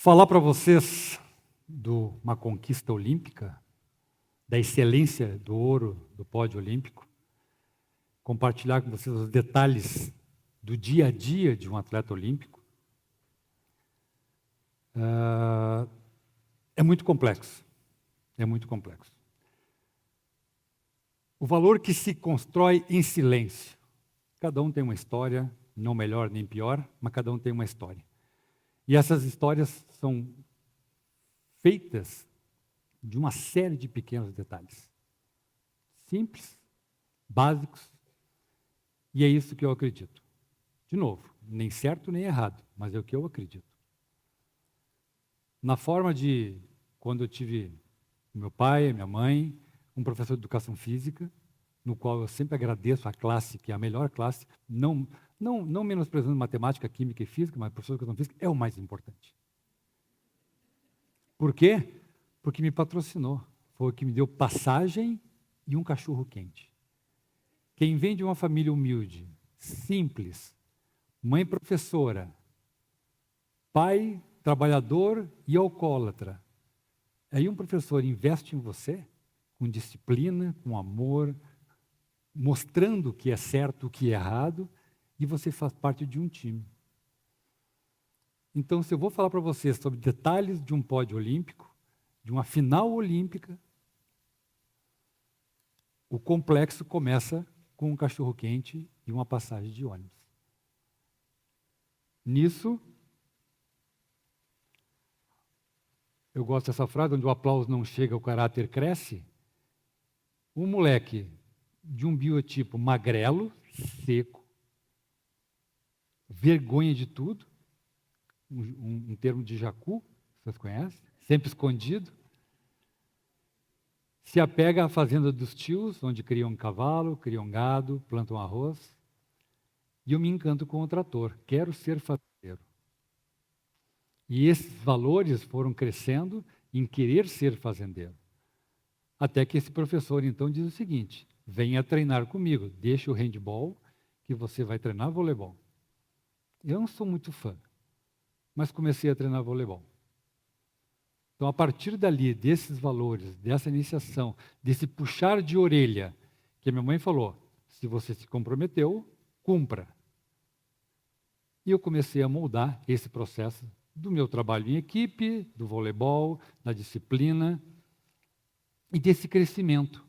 Falar para vocês de uma conquista olímpica, da excelência do ouro do pódio olímpico, compartilhar com vocês os detalhes do dia a dia de um atleta olímpico, é muito complexo. É muito complexo. O valor que se constrói em silêncio. Cada um tem uma história, não melhor nem pior, mas cada um tem uma história. E essas histórias são feitas de uma série de pequenos detalhes. Simples, básicos, e é isso que eu acredito. De novo, nem certo nem errado, mas é o que eu acredito. Na forma de, quando eu tive meu pai, minha mãe, um professor de educação física, no qual eu sempre agradeço a classe, que é a melhor classe, não menosprezando matemática, química e física, mas professor de educação física é o mais importante. Por quê? Porque me patrocinou. Foi o que me deu passagem e um cachorro quente. Quem vem de uma família humilde, simples, mãe professora, pai trabalhador e alcoólatra, aí um professor investe em você com disciplina, com amor, mostrando o que é certo, o que é errado, e você faz parte de um time. Então, se eu vou falar para vocês sobre detalhes de um pódio olímpico, de uma final olímpica, o complexo começa com um cachorro-quente e uma passagem de ônibus. Nisso, eu gosto dessa frase, onde o aplauso não chega, o caráter cresce. Um moleque de um biotipo magrelo, seco, vergonha de tudo, um termo de jacu, vocês conhecem? Sempre escondido. Se apega à fazenda dos tios, onde criam cavalo, criam gado, plantam arroz. E eu me encanto com o trator, quero ser fazendeiro. E esses valores foram crescendo em querer ser fazendeiro. Até que esse professor, então, diz o seguinte: venha treinar comigo, deixa o handball, que você vai treinar voleibol. Eu não sou muito fã, mas comecei a treinar voleibol. Então, a partir dali, desses valores, dessa iniciação, desse puxar de orelha, que a minha mãe falou, se você se comprometeu, cumpra. E eu comecei a moldar esse processo do meu trabalho em equipe, do voleibol, da disciplina e desse crescimento,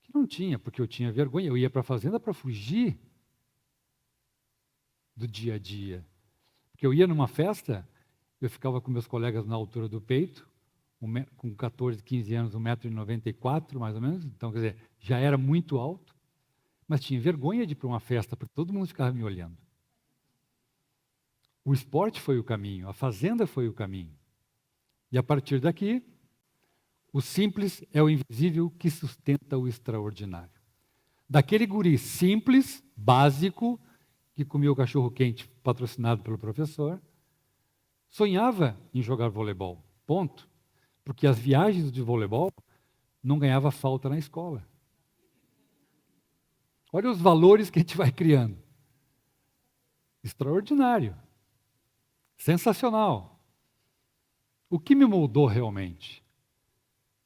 que não tinha, porque eu tinha vergonha, eu ia para a fazenda para fugir do dia a dia. Porque eu ia numa festa, eu ficava com meus colegas na altura do peito, com 14, 15 anos, 1,94 m, mais ou menos, então, quer dizer, já era muito alto, mas tinha vergonha de ir para uma festa, porque todo mundo ficava me olhando. O esporte foi o caminho, a fazenda foi o caminho. E a partir daqui, o simples é o invisível que sustenta o extraordinário. Daquele guri simples, básico, que comia o cachorro-quente patrocinado pelo professor, sonhava em jogar voleibol, ponto. Porque as viagens de voleibol não ganhava falta na escola. Olha os valores que a gente vai criando. Extraordinário. Sensacional. O que me moldou realmente?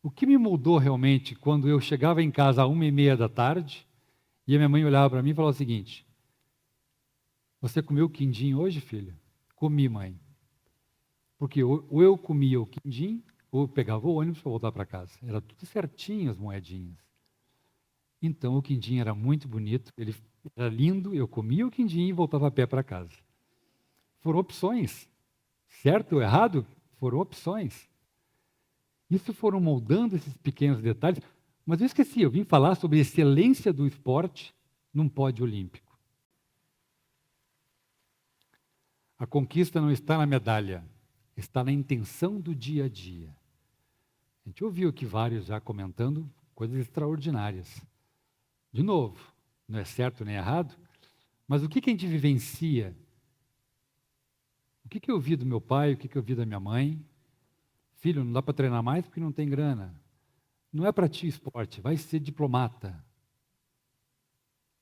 O que me moldou realmente quando eu chegava em casa às 1h30 da tarde e a minha mãe olhava para mim e falava o seguinte: você comeu quindim hoje, filho? Comi, mãe. Porque ou eu comia o quindim, ou eu pegava o ônibus para voltar para casa. Era tudo certinho as moedinhas. Então o quindim era muito bonito, ele era lindo, eu comia o quindim e voltava a pé para casa. Foram opções. Certo ou errado? Foram opções. Isso foram moldando esses pequenos detalhes. Mas eu esqueci, eu vim falar sobre a excelência do esporte num pódio olímpico. A conquista não está na medalha, está na intenção do dia a dia. A gente ouviu aqui vários já comentando coisas extraordinárias. De novo, não é certo nem errado, mas o que a gente vivencia? O que eu vi do meu pai, o que eu vi da minha mãe? Filho, não dá para treinar mais porque não tem grana. Não é para ti esporte, vai ser diplomata.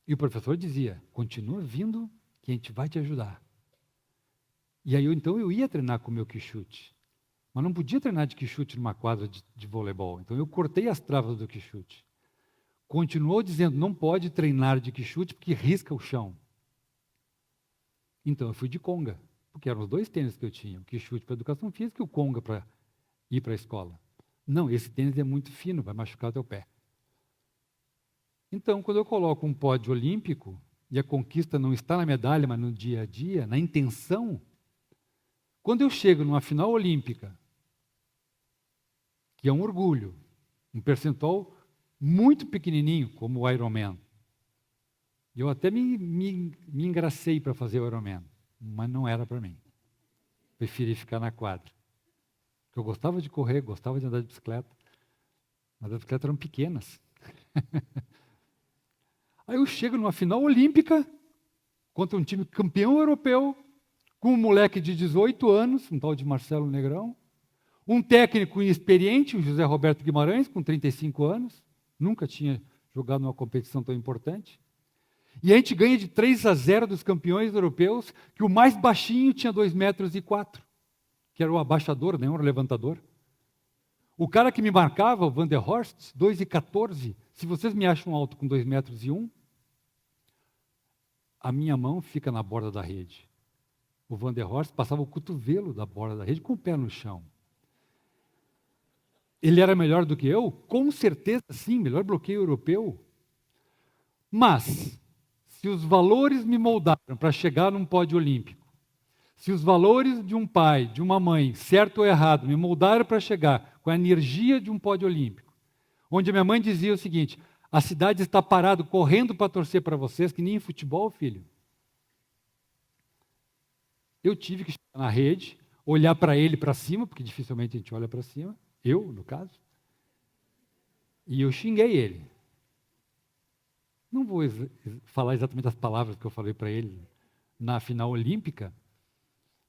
E o professor dizia, continua vindo que a gente vai te ajudar. E aí então eu ia treinar com o meu quichute. mas não podia treinar de quichute numa quadra de voleibol. Então eu cortei as travas do quichute. Continuou dizendo, não pode treinar de quichute porque risca o chão. Então eu fui de conga, porque eram os 2 tênis que eu tinha, o quichute para educação física e o conga para ir para a escola. Não, esse tênis é muito fino, vai machucar o teu pé. Então, quando eu coloco um pódio olímpico, e a conquista não está na medalha, mas no dia a dia, na intenção, quando eu chego numa final olímpica, que é um orgulho, um percentual muito pequenininho, como o Ironman, eu até me engracei para fazer o Ironman, mas não era para mim. Preferi ficar na quadra. Porque eu gostava de correr, gostava de andar de bicicleta, mas as bicicletas eram pequenas. Aí eu chego numa final olímpica, contra um time campeão europeu, com um moleque de 18 anos, um tal de Marcelo Negrão, um técnico inexperiente, o José Roberto Guimarães, com 35 anos, nunca tinha jogado numa competição tão importante. E a gente ganha de 3-0 dos campeões europeus, que o mais baixinho tinha 2,04 metros, que era o abaixador, não era o levantador. O cara que me marcava, o Van der Horst, 2,14. Se vocês me acham alto com 2,01 metros, a minha mão fica na borda da rede. O Van der Horst passava o cotovelo da borda da rede com o pé no chão. Ele era melhor do que eu? Com certeza sim, melhor bloqueio europeu. Mas, se os valores me moldaram para chegar num pódio olímpico, se os valores de um pai, de uma mãe, certo ou errado, me moldaram para chegar com a energia de um pódio olímpico, onde a minha mãe dizia o seguinte, a cidade está parada, correndo para torcer para vocês, que nem em futebol, filho. Eu tive que chegar na rede, olhar para ele para cima, porque dificilmente a gente olha para cima, eu, no caso, e eu xinguei ele. Não vou falar exatamente as palavras que eu falei para ele na final olímpica,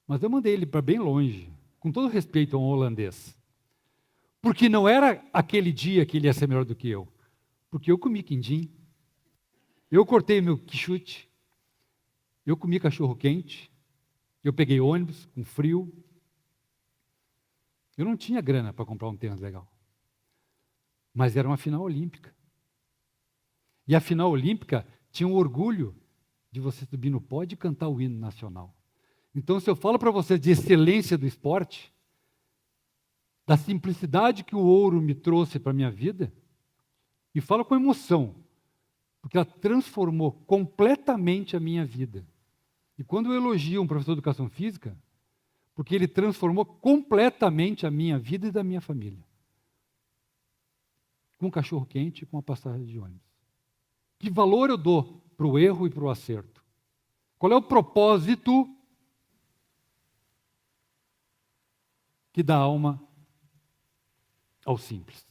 mas eu mandei ele para bem longe, com todo respeito a um holandês. Porque não era aquele dia que ele ia ser melhor do que eu. Porque eu comi quindim, eu cortei meu quichute, eu comi cachorro quente, eu peguei ônibus com frio. Eu não tinha grana para comprar um tênis legal. Mas era uma final olímpica. E a final olímpica tinha um orgulho de você subir no pódio e cantar o hino nacional. Então, se eu falo para vocês de excelência do esporte, da simplicidade que o ouro me trouxe para a minha vida, e falo com emoção, porque ela transformou completamente a minha vida. E quando eu elogio um professor de educação física, porque ele transformou completamente a minha vida e da minha família. Com um cachorro quente e com uma passagem de ônibus. Que valor eu dou para o erro e para o acerto? Qual é o propósito que dá alma ao simples?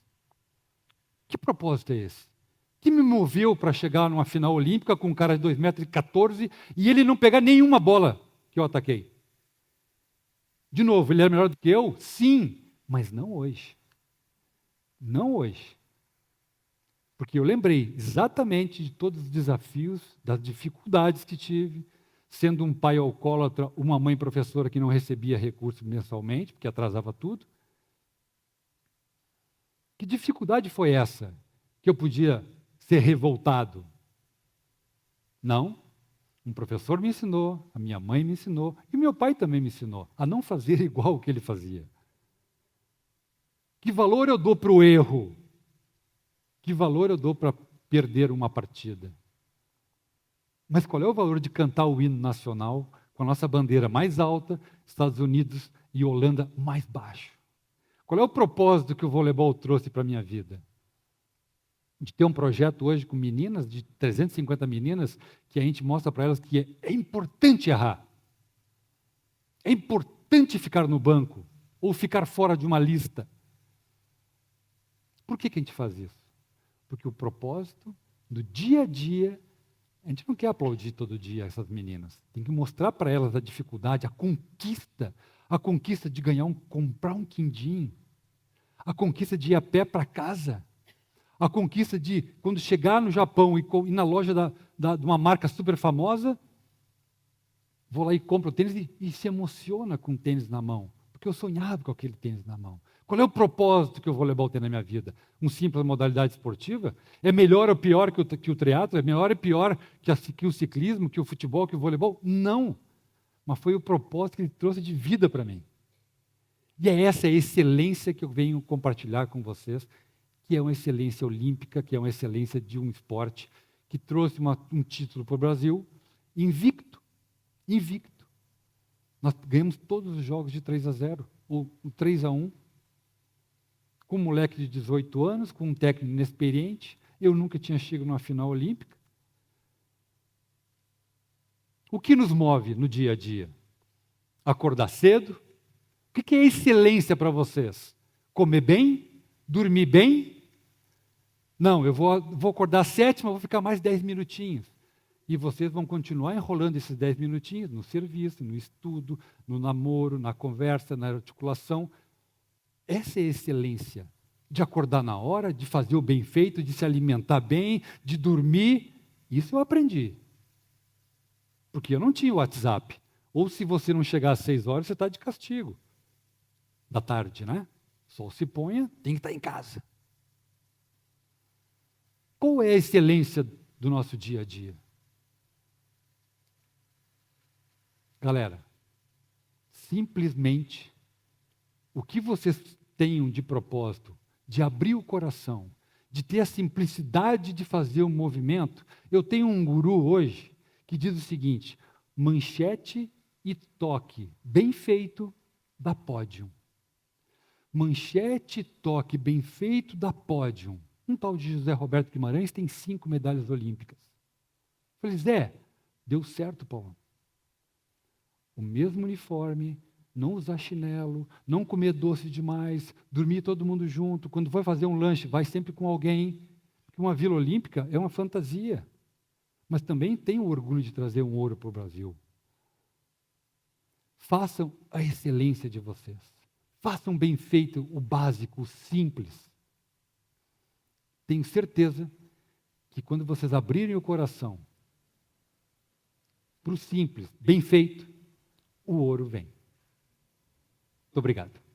Que propósito é esse? Que me moveu para chegar numa final olímpica com um cara de 2,14 metros e ele não pegar nenhuma bola que eu ataquei? De novo, ele era melhor do que eu? Sim, mas não hoje. Não hoje. Porque eu lembrei exatamente de todos os desafios, das dificuldades que tive, sendo um pai alcoólatra, uma mãe professora que não recebia recursos mensalmente, porque atrasava tudo. Que dificuldade foi essa que eu podia ser revoltado? Não. Um professor me ensinou, a minha mãe me ensinou, e meu pai também me ensinou a não fazer igual o que ele fazia. Que valor eu dou para o erro? Que valor eu dou para perder uma partida? Mas qual é o valor de cantar o hino nacional com a nossa bandeira mais alta, Estados Unidos e Holanda mais baixo? Qual é o propósito que o voleibol trouxe para a minha vida? De ter um projeto hoje com meninas, de 350 meninas, que a gente mostra para elas que é importante errar. É importante ficar no banco ou ficar fora de uma lista. Por que a gente faz isso? Porque o propósito do dia a dia, a gente não quer aplaudir todo dia essas meninas. Tem que mostrar para elas a dificuldade, a conquista de comprar um quindim, a conquista de ir a pé para casa, a conquista de, quando chegar no Japão e na loja de uma marca super famosa, vou lá e compro o tênis e se emociona com o tênis na mão, Porque eu sonhava com aquele tênis na mão. Qual é o propósito que o voleibol tem na minha vida? Um simples modalidade esportiva? É melhor ou pior que o triatlo? É melhor ou pior que o ciclismo, que o futebol, que o voleibol? Não. Mas foi o propósito que ele trouxe de vida para mim. E é essa a excelência que eu venho compartilhar com vocês, que é uma excelência olímpica, que é uma excelência de um esporte que trouxe um título para o Brasil invicto. Invicto. Nós ganhamos todos os jogos de 3-0, ou 3-1. Com um moleque de 18 anos, com um técnico inexperiente, eu nunca tinha chegado numa final olímpica. O que nos move no dia a dia? Acordar cedo? O que é excelência para vocês? Comer bem? Dormir bem? Não, eu vou acordar às 7, mas vou ficar mais 10 minutinhos. E vocês vão continuar enrolando esses 10 minutinhos no serviço, no estudo, no namoro, na conversa, na articulação. Essa é a excelência. De acordar na hora, de fazer o bem feito, de se alimentar bem, de dormir. Isso eu aprendi. Porque eu não tinha o WhatsApp. Ou se você não chegar às 6 horas, você está de castigo. Da tarde, né? Sol se ponha, tem que estar em casa. Qual é a excelência do nosso dia a dia? Galera, simplesmente, o que vocês tenham de propósito, de abrir o coração, de ter a simplicidade de fazer um movimento. Eu tenho um guru hoje que diz o seguinte: manchete e toque bem feito dá pódio. Manchete e toque bem feito dá pódio. Um tal de José Roberto Guimarães tem 5 medalhas olímpicas. Eu falei, Zé, deu certo, Paulo. O mesmo uniforme, não usar chinelo, não comer doce demais, dormir todo mundo junto. Quando vai fazer um lanche, vai sempre com alguém. Porque uma Vila Olímpica é uma fantasia. Mas também tem o orgulho de trazer um ouro para o Brasil. Façam a excelência de vocês. Façam bem feito o básico, o simples. Tenho certeza que quando vocês abrirem o coração para o simples, bem feito, o ouro vem. Muito obrigado.